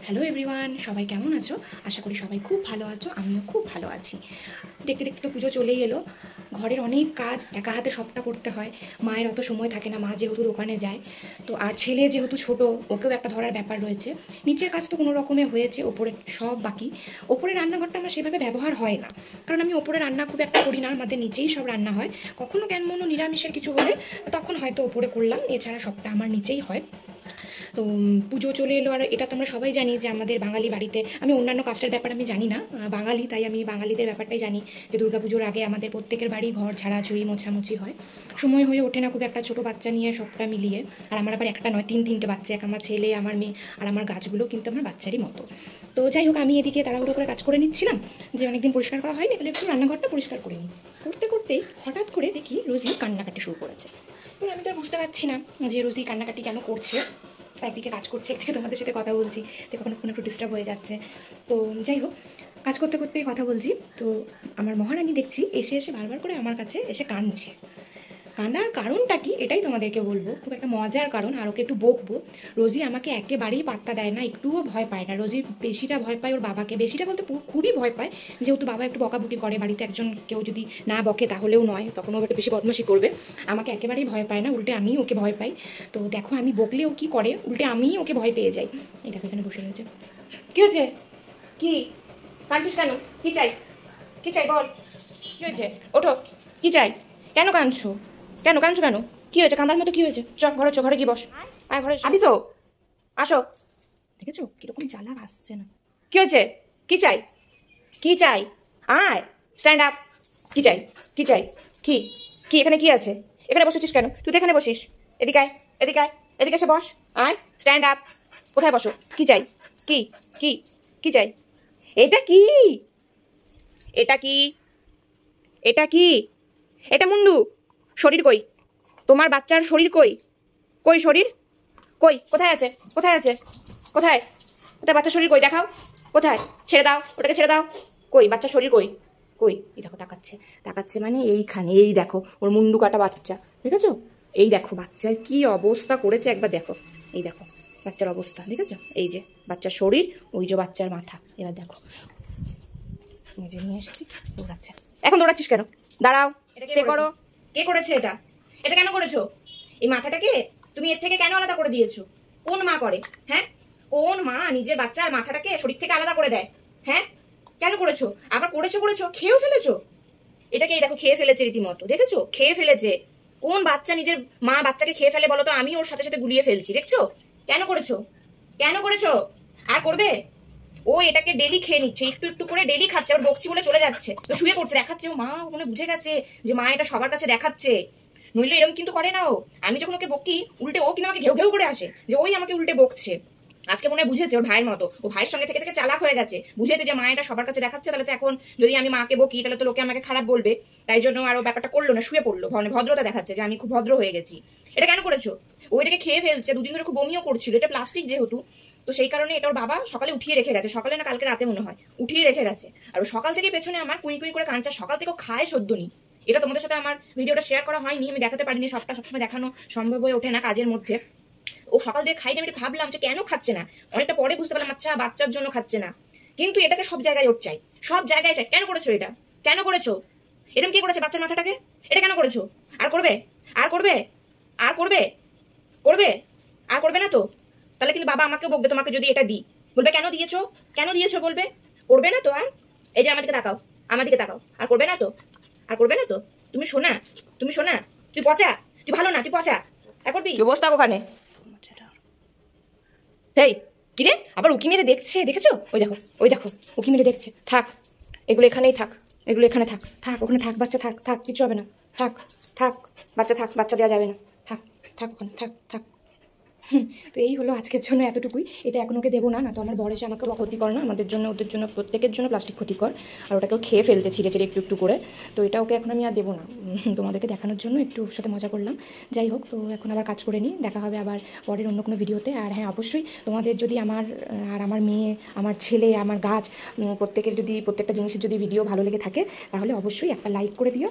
Hello everyone, সবাই কেমন আছো? আশা করি সবাই খুব ভালো আছো, আমিও খুব ভালো আছি। দেখতে দেখতে তো পুজো চলেই এলো। ঘরের অনেক কাজ একা হাতে সবটা করতে হয়। মায়ের অত সময় থাকে না, মা যেহেতু দোকানে যায়, তো আর ছেলে যেহেতু ছোট, ওকেও একটা ধরার ব্যাপার রয়েছে। নিচের কাজ তো কোনো রকমে হয়েছে, ওপরে সব বাকি। ওপরে রান্নাঘরটা আমার সেভাবে ব্যবহার হয় না, কারণ আমি ওপরে রান্না খুব একটা করি না, আমাদের নিচেই সব রান্না হয়। কখনো জ্ঞানমন্য নিরামিষের কিছু হলে তখন হয়তো ওপরে করলাম, এছাড়া সবটা আমার নিচেই হয়। তো পুজো চলে এলো, আর এটা তো আমরা সবাই জানি যে আমাদের বাঙালি বাড়িতে, আমি অন্যান্য কাস্টের ব্যাপার আমি জানি না, বাঙালি তাই আমি বাঙালিদের ব্যাপারটাই জানি যে দুর্গাপুজোর আগে আমাদের প্রত্যেকের বাড়ি ঘর ঝাড়াঝুড়ি মোছামুছি হয়। সময় হয়ে ওঠে না খুব একটা, ছোটো বাচ্চা নিয়ে সবটা মিলিয়ে। আর আমার আবার একটা নয়, তিনটে বাচ্চা, এক আমার ছেলে, আমার মেয়ে, আর আমার গাছগুলো কিন্তু আমার বাচ্চারই মতো। তো যাই হোক, আমি এদিকে তাড়াহুড়ো করে কাজ করে নিচ্ছিলাম, যে অনেকদিন পরিষ্কার করা হয়নি, তাহলে একটু রান্নাঘরটা পরিষ্কার করে নিই। করতে করতেই হঠাৎ করে দেখি রোজি কান্নাকাটি শুরু করেছে। এবার আমি তো আর বুঝতে পারছি না যে রোজি কান্নাকাটি কেন করছে। একদিকে কাজ করছে, একদিকে তোমাদের সাথে কথা বলছি, তো কখনো কখনো একটু ডিস্টার্ব হয়ে যাচ্ছে। তো যাই হোক, কাজ করতে করতেই কথা বলছি, তো আমার মহারানী দেখছি এসে এসে বারবার করে আমার কাছে এসে কাঁদছে। কান্দার কারণটা কি এটাই তোমাদেরকে বলবো, খুব একটা মজার কারণ, আর ওকে একটু বকবো। রোজি আমাকে একেবারেই পাত্তা দেয় না, একটুও ভয় পায় না। রোজি বেশিটা ভয় পায় ওর বাবাকে, বেশিটা বলতে খুবই ভয় পায়, যেহেতু বাবা একটু বকাবকি করে, বাড়িতে একজন কেউ যদি না বকে তাহলেও নয়, তখন ও একটু বেশি বদমাশি করবে। আমাকে একেবারেই ভয় পায় না, উল্টে আমিই ওকে ভয় পাই। তো দেখো, আমি বকলে ও কী করে, উল্টে আমিই ওকে ভয় পেয়ে যাই। এই দেখো এখানে বসে রয়েছে। কী হয়েছে? কি কাঁদছিস কেন? কী চাই? কী চাই বল? কী হয়েছে? ওঠো। কী চাই? কেন কাঁদছো? কেন কাঁদছো কেন? কী হয়েছে? কাঁদার মতো কী হয়েছে? চ, ঘরে গিয়ে বস। আয় ঘরে, আবি তো, আসো। দেখেছো কিরকম চালাক, আসছে না। কী হয়েছে? কী চাই? কী চাই? আয়, স্ট্যান্ড আপ। কী চাই? কী চাই? কি কি এখানে কি আছে? এখানে বসেছিস কেন? তুই তো এখানে বসিস। এদিকে আয়, এদিকে আয়, এদিকে এসে বস। আয়, স্ট্যান্ড আপ। কোথায় বসো? কি চাই? কি কি কি চাই? এটা কি? এটা কি? এটা কি? এটা মুন্ডু। শরীর কই? তোমার বাচ্চার শরীর কই? কই শরীর? কই? কোথায় আছে? কোথায় আছে? কোথায়? কোথায় বাচ্চার শরীর কই? দেখাও। কোথায়? ছেড়ে দাও, ওটাকে ছেড়ে দাও। কই বাচ্চার শরীর কই? কই? এই দেখো তাকাচ্ছে, তাকাচ্ছে মানে এইখানে, এই দেখো ওর মুন্ডু কাটা বাচ্চা, দেখেছো? এই দেখো বাচ্চার কি অবস্থা করেছে, একবার দেখো। এই দেখো বাচ্চার অবস্থা, দেখেছো? এই যে বাচ্চার শরীর, ওই যে বাচ্চার মাথা। এবার দেখো, নিজে নিয়ে এসেছি, দৌড়াচ্ছে। এখন দৌড়াচ্ছিস কেন? দাঁড়াও, স্টে করো। কে করেছে এটা? এটা কেন করেছো? এই মাথাটাকে তুমি এর থেকে কেন আলাদা করে দিয়েছো? কোন মা করে? হ্যাঁ, কোন মা নিজের বাচ্চার মাথাটাকে শরীর থেকে আলাদা করে দেয়? হ্যাঁ, কেন করেছো? আবার করেছো করেছো, খেয়েও ফেলেছো এটাকে। এই দেখো খেয়ে ফেলেছে রীতিমতো, দেখেছো? খেয়ে ফেলেছে। কোন বাচ্চা নিজের মা বাচ্চাকে খেয়ে ফেলে বলো তো? আমি ওর সাথে সাথে গুলিয়ে ফেলছি, দেখছো? কেন করেছো? কেন করেছো? আর করবে? ও এটাকে ডেলি খেয়ে নিচ্ছে, একটু একটু করে ডেলি খাচ্ছে, আবার বকছি বলে চলে যাচ্ছে, তো শুয়ে পড়ছে, দেখাচ্ছে ও মা মনে বুঝে গেছে যে মা এটা সবার কাছে দেখাচ্ছে। নইলে এরকম কিন্তু করে না ও। আমি যখন ওকে বকি, উল্টে ও কিন্তু আমাকে ঘেউ ঘেউ করে আসে যে ওই আমাকে উল্টে বকছে। আজকে মনে হয় বুঝেছে ওর ভাইয়ের মতো, ও ভাইয়ের সঙ্গে থেকে থেকে চালাক হয়ে গেছে, বুঝেছে যে মা এটা সবার কাছে দেখাচ্ছে, তাহলে তো এখন যদি আমি মাকে বকি তাহলে তো লোকে আমাকে খারাপ বলবে। তাই জন্য আরো ব্যাপারটা করলো না, শুয়ে পড়লো, ভদ্রতা দেখাচ্ছে যে আমি খুব ভদ্র হয়ে গেছি। এটা কেন করেছো? ও এটাকে খেয়ে ফেলছে, দুদিন ধরে খুব বমিও করছিল, এটা প্লাস্টিক যেহেতু, তো সেই কারণে এটা ওর বাবা সকালে উঠিয়ে রেখে গেছে, সকালে না কালকে রাতে মনে হয় উঠিয়ে রেখে গেছে। আর ও সকাল থেকে পেছনে আমার কুই কুই করে কাঁচা, সকাল থেকে খায় সদ্যনি। এটা তোমাদের সাথে আমার ভিডিওটা শেয়ার করা হয়নি, আমি দেখাতে পারিনি, সবসময় দেখানো সম্ভব হয়ে ওঠে না কাজের মধ্যে। ও সকাল থেকে খাইনি, আমি ভাবলাম যে কেন খাচ্ছে না, অনেকটা পরে বুঝতে পারলাম আচ্ছা বাচ্চার জন্য খাচ্ছে না। কিন্তু এটাকে সব জায়গায় ওর চাই, সব জায়গায় চাই। কেন করেছো এটা? কেন করেছো? এরকম কি করেছে বাচ্চার মাথাটাকে? এটা কেন করেছো? আর করবে? আর করবে? আর করবে? করবে? আর করবে না তো? তাহলে কিন্তু বাবা আমাকেও বকবে তোমাকে যদি এটা দিই, বলবে কেন দিয়েছো, কেন দিয়েছো বলবে। করবে না তো আর? এই যে আমার দিকে তাকাও, আমার দিকে তাকাও। আর করবে না তো? আর করবে না তো? তুমি শোনা, তুমি শোনা, তুই পচা, তুই ভালো না, তুই পচা। আর করবি? বসতাম ওখানে। এই কিরে আবার উকি মেরে দেখছে, দেখেছো? ওই দেখো, ওই দেখো উকি মেরে দেখছে। থাক, এগুলো এখানেই থাক, এগুলো এখানে থাক, থাক ওখানে থাক, বাচ্চা থাক, থাক কিছু হবে না, থাক থাক বাচ্চা থাক, বাচ্চা দেওয়া যাবে না, থাক থাক ওখানে থাক থাক। তো এই হলো আজকের জন্য এতটুকুই। এটা এখন ওকে দেবো না, না তো আমার বর এসে আমাকে ক্ষতিকর না, আমাদের জন্য ওদের জন্য প্রত্যেকের জন্য প্লাস্টিক ক্ষতিকর। আর ওটাকেও খেয়ে ফেলতে ছিঁড়ে ছিঁড়ে একটু একটু করে, তো এটা ওকে এখন আমি আর দেবো না। তোমাদেরকে দেখানোর জন্য একটু ওর সাথে মজা করলাম। যাই হোক, তো এখন আবার কাজ করে নিই, দেখা হবে আবার পরের অন্য কোনো ভিডিওতে। আর হ্যাঁ, অবশ্যই তোমাদের যদি আমার আর আমার মেয়ে, আমার ছেলে, আমার গাছ, প্রত্যেকের যদি প্রত্যেকটা জিনিসের যদি ভিডিও ভালো লেগে থাকে, তাহলে অবশ্যই একটা লাইক করে দিও।